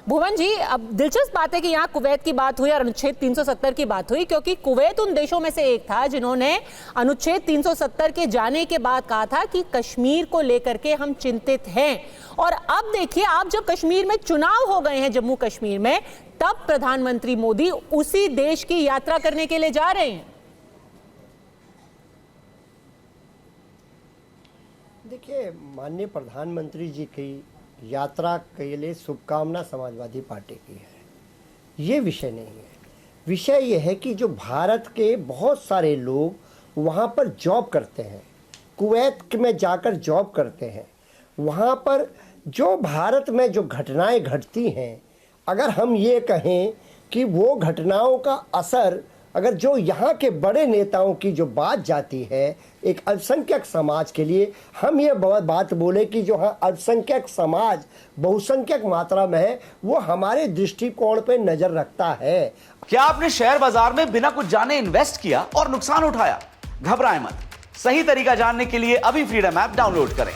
भुवन जी, अब दिलचस्प बात है कि यहाँ कुवैत की बात हुई और अनुच्छेद 370 की बात हुई, क्योंकि कुवैत उन देशों में से एक था जिन्होंने अनुच्छेद 370 के जाने के बाद कहा था कि कश्मीर को लेकर के हम चिंतित हैं। और अब देखिए, आप जब कश्मीर में चुनाव हो गए हैं, जम्मू कश्मीर में, तब प्रधानमंत्री मोदी उसी देश की यात्रा करने के लिए जा रहे हैं। देखिए, माननीय प्रधानमंत्री जी की यात्रा के लिए शुभकामना समाजवादी पार्टी की है, ये विषय नहीं है। विषय ये है कि जो भारत के बहुत सारे लोग वहाँ पर जॉब करते हैं, कुवैत में जाकर जॉब करते हैं, वहाँ पर जो भारत में जो घटनाएं घटती हैं, अगर हम ये कहें कि वो घटनाओं का असर अगर जो यहाँ के बड़े नेताओं की जो बात जाती है एक अल्पसंख्यक समाज के लिए, हम ये बात बोले कि जो हाँ अल्पसंख्यक समाज बहुसंख्यक मात्रा में है, वो हमारे दृष्टिकोण पे नजर रखता है। क्या आपने शेयर बाजार में बिना कुछ जाने इन्वेस्ट किया और नुकसान उठाया? घबराएं मत, सही तरीका जानने के लिए अभी फ्रीडम ऐप डाउनलोड करें।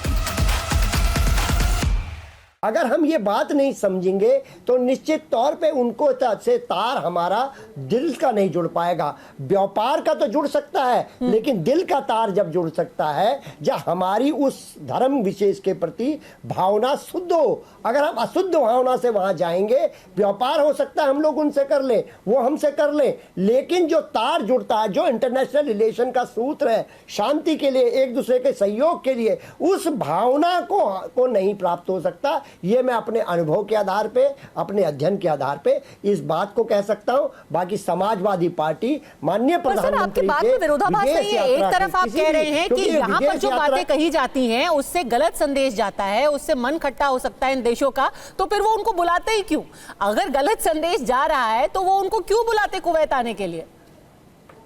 अगर हम ये बात नहीं समझेंगे तो निश्चित तौर पे उनको से तार हमारा दिल का नहीं जुड़ पाएगा। व्यापार का तो जुड़ सकता है, लेकिन दिल का तार जब जुड़ सकता है जब हमारी उस धर्म विशेष के प्रति भावना शुद्ध हो। अगर हम अशुद्ध भावना से वहां जाएंगे, व्यापार हो सकता है हम लोग उनसे कर लें, वो हमसे कर लें, लेकिन जो तार जुड़ता है, जो इंटरनेशनल रिलेशन का सूत्र है, शांति के लिए, एक दूसरे के सहयोग के लिए, उस भावना को नहीं प्राप्त हो सकता। ये मैं अपने अनुभव के आधार पे, अपने अध्ययन के आधार पे इस बात को कह सकता हूं। बाकी समाजवादी पार्टी माननीय प्रधानमंत्री के विरोधाभास नहीं है। एक तरफ आप कह रहे हैं कि यहाँ पर जो बातें कही जाती हैं उससे गलत संदेश जाता है, उससे मन खट्टा हो सकता है इन देशों का, तो फिर वो उनको बुलाते ही क्यों? अगर गलत संदेश जा रहा है तो वो उनको क्यों बुलाते कुवैत आने के लिए?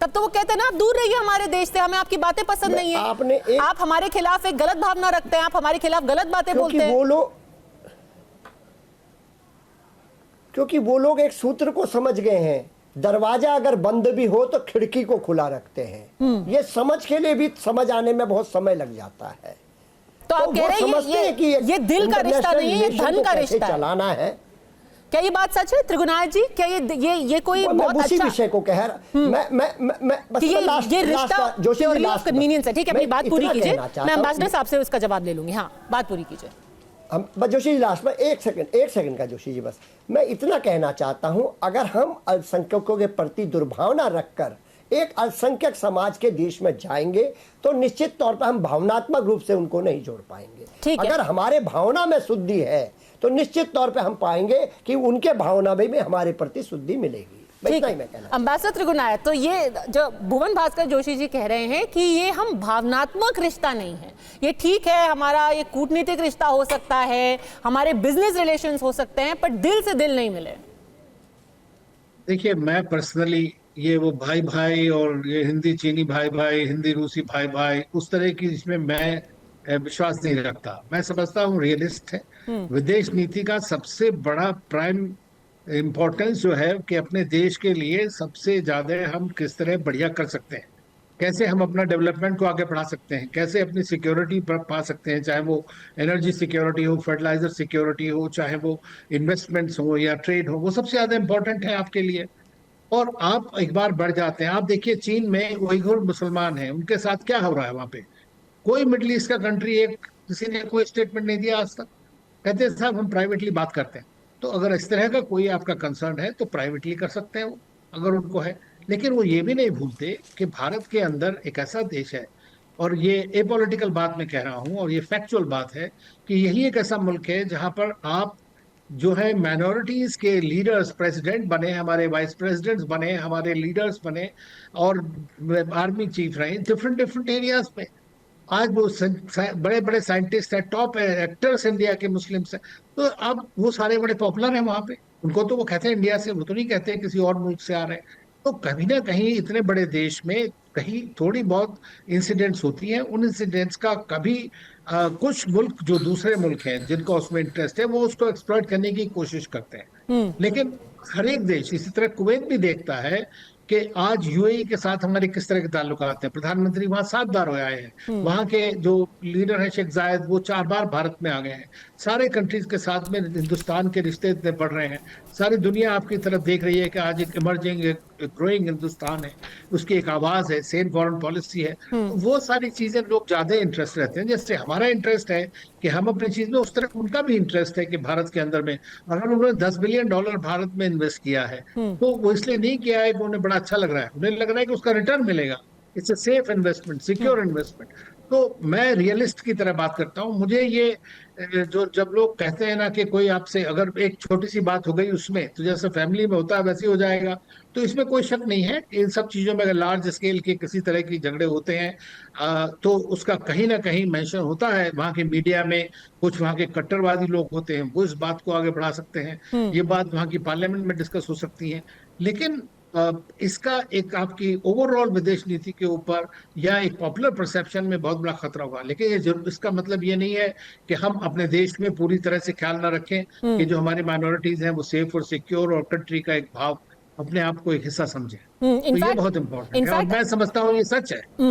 तब तो वो कहते हैं ना, आप दूर रहिए हमारे देश से, हमें आपकी बातें पसंद नहीं है, आप हमारे खिलाफ एक गलत भावना रखते हैं, आप हमारे खिलाफ गलत बातें बोलते हैं। क्योंकि वो लोग एक सूत्र को समझ गए हैं, दरवाजा अगर बंद भी हो तो खिड़की को खुला रखते हैं। ये समझ के लिए भी समझ आने में बहुत समय लग जाता है। तो आप कह रहे हैं कि ये दिल का रिश्ता नहीं है, ये धन का रिश्ता चलाना है। क्या ये बात सच है त्रिगुणायत जी? क्या ये कोई बहुत उसी अच्छा विषय को कह रहा मैं बस ये रिश्ता जोशी जी कन्वीनियंस है? ठीक है, अपनी बात पूरी कीजिए, मैं एम्बेसडर साहब से उसका जवाब ले लूंगी। हाँ, बात पूरी कीजिए। बस जोशी जी लास्ट में एक सेकंड का जोशी जी, बस मैं इतना कहना चाहता हूं, अगर हम अल्पसंख्यकों के प्रति दुर्भावना रखकर एक अल्पसंख्यक समाज के देश में जाएंगे तो निश्चित तौर पर हम भावनात्मक रूप से उनको नहीं जोड़ पाएंगे। अगर हमारे भावना में शुद्धि है तो निश्चित तौर पर हम पाएंगे कि उनके भावना में हमारे प्रति शुद्धि मिलेगी। एम्बेसडर त्रिगुणायत, तो ये जो भुवन भास्कर जोशी जी कह रहे हैं कि ये हम भावनात्मक रिश्ता नहीं है, ये ठीक है, हमारा ये कूटनीतिक रिश्ता हो सकता है, हमारे बिजनेस रिलेशंस हो सकते हैं, पर दिल से दिल नहीं मिले। देखिए, मैं पर्सनली ये वो भाई भाई और ये हिंदी चीनी भाई भाई, हिंदी रूसी भाई भाई, उस तरह की इसमें मैं विश्वास नहीं रखता। मैं समझता हूँ रियलिस्ट है। विदेश नीति का सबसे बड़ा प्राइम इम्पोर्टेंस जो है कि अपने देश के लिए सबसे ज्यादा हम किस तरह बढ़िया कर सकते हैं, कैसे हम अपना डेवलपमेंट को आगे बढ़ा सकते हैं, कैसे अपनी सिक्योरिटी पा सकते हैं, चाहे वो एनर्जी सिक्योरिटी हो, फर्टिलाइजर सिक्योरिटी हो, चाहे वो इन्वेस्टमेंट्स हो या ट्रेड हो, वो सबसे ज्यादा इंपॉर्टेंट है आपके लिए। और आप एक बार बढ़ जाते हैं, आप देखिए चीन में उइघुर मुसलमान हैं, उनके साथ क्या हो रहा है वहां पे? कोई मिडिल ईस्ट का कंट्री किसी ने कोई स्टेटमेंट नहीं दिया आज तक। कहते हैं साहब हम प्राइवेटली बात करते हैं। तो अगर इस तरह का कोई आपका कंसर्न है तो प्राइवेटली कर सकते हैं वो, अगर उनको है। लेकिन वो ये भी नहीं भूलते कि भारत के अंदर एक ऐसा देश है, और ये एपॉलिटिकल बात मैं कह रहा हूं और ये फैक्चुअल बात है, कि यही एक ऐसा मुल्क है जहां पर आप जो है माइनॉरिटीज के लीडर्स प्रेसिडेंट बने, हमारे वाइस प्रेसिडेंट्स बने, हमारे लीडर्स बने, और आर्मी चीफ रहे डिफरेंट एरियाज में। आज वो बड़े बड़े साइंटिस्ट हैं, टॉप एक्टर्स इंडिया के मुस्लिम्स हैं, तो अब वो सारे बड़े पॉपुलर हैं वहां पे। उनको तो वो कहते हैं इंडिया से, वो तो नहीं कहते किसी और मुल्क से आ रहे हैं। तो कहीं ना कहीं इतने बड़े देश में कहीं थोड़ी बहुत इंसिडेंट्स होती हैं, उन इंसिडेंट्स का कभी कुछ मुल्क जो दूसरे मुल्क हैं जिनको उसमें इंटरेस्ट है वो उसको एक्सप्लॉइट करने की कोशिश करते हैं। लेकिन हर एक देश, इसी तरह कुवैत भी देखता है कि आज यूएई के साथ हमारे किस तरह के ताल्लुकात हैं। प्रधानमंत्री वहां 7 बार हो आए हैं, वहां के जो लीडर हैं शेख जायद, वो 4 बार भारत में आ गए हैं। सारे कंट्रीज के साथ में हिंदुस्तान के रिश्ते इतने बढ़ रहे हैं, सारी दुनिया आपकी तरफ देख रही है कि आज एक इमर्जिंग, ग्रोइंग हिंदुस्तान है, उसकी एक आवाज है, सेम फॉरेन पॉलिसी है। तो वो सारी चीजें लोग ज्यादा इंटरेस्ट रहते हैं। जैसे हमारा इंटरेस्ट है कि हम अपनी चीज में, उस तरह उनका भी इंटरेस्ट है कि भारत के अंदर में, अगर उन्होंने $10 बिलियन भारत में इन्वेस्ट किया है, तो वो इसलिए नहीं किया है कि उन्हें बड़ा अच्छा लग रहा है, उन्हें लग रहा है कि उसका रिटर्न मिलेगा। It's a safe investment, secure investment. तो मैं रियलिस्ट की तरह बात करता हूँ। मुझे ये जो जब लोग कहते हैं ना कि कोई आपसे अगर एक छोटी सी बात हो गई उसमें, तो जैसे फैमिली में होता है वैसे ही हो जाएगा, तो इसमें कोई शक नहीं है। इन सब चीजों में अगर लार्ज स्केल के किसी तरह की झगड़े होते हैं, तो उसका कहीं ना कहीं मेंशन होता है वहां के मीडिया में। कुछ वहां के कट्टरवादी लोग होते हैं, वो इस बात को आगे बढ़ा सकते हैं, ये बात वहां की पार्लियामेंट में डिस्कस हो सकती है। लेकिन इसका एक आपकी ओवरऑल विदेश नीति के ऊपर या एक पॉपुलर परसेप्शन में बहुत बड़ा खतरा होगा। लेकिन ये इसका मतलब ये नहीं है कि हम अपने देश में पूरी तरह से ख्याल ना रखें कि जो हमारी माइनॉरिटीज हैं वो सेफ और सिक्योर और कंट्री का एक भाव, अपने आप को एक हिस्सा समझें। तो ये बहुत इंपॉर्टेंट है और मैं समझता हूँ ये सच है।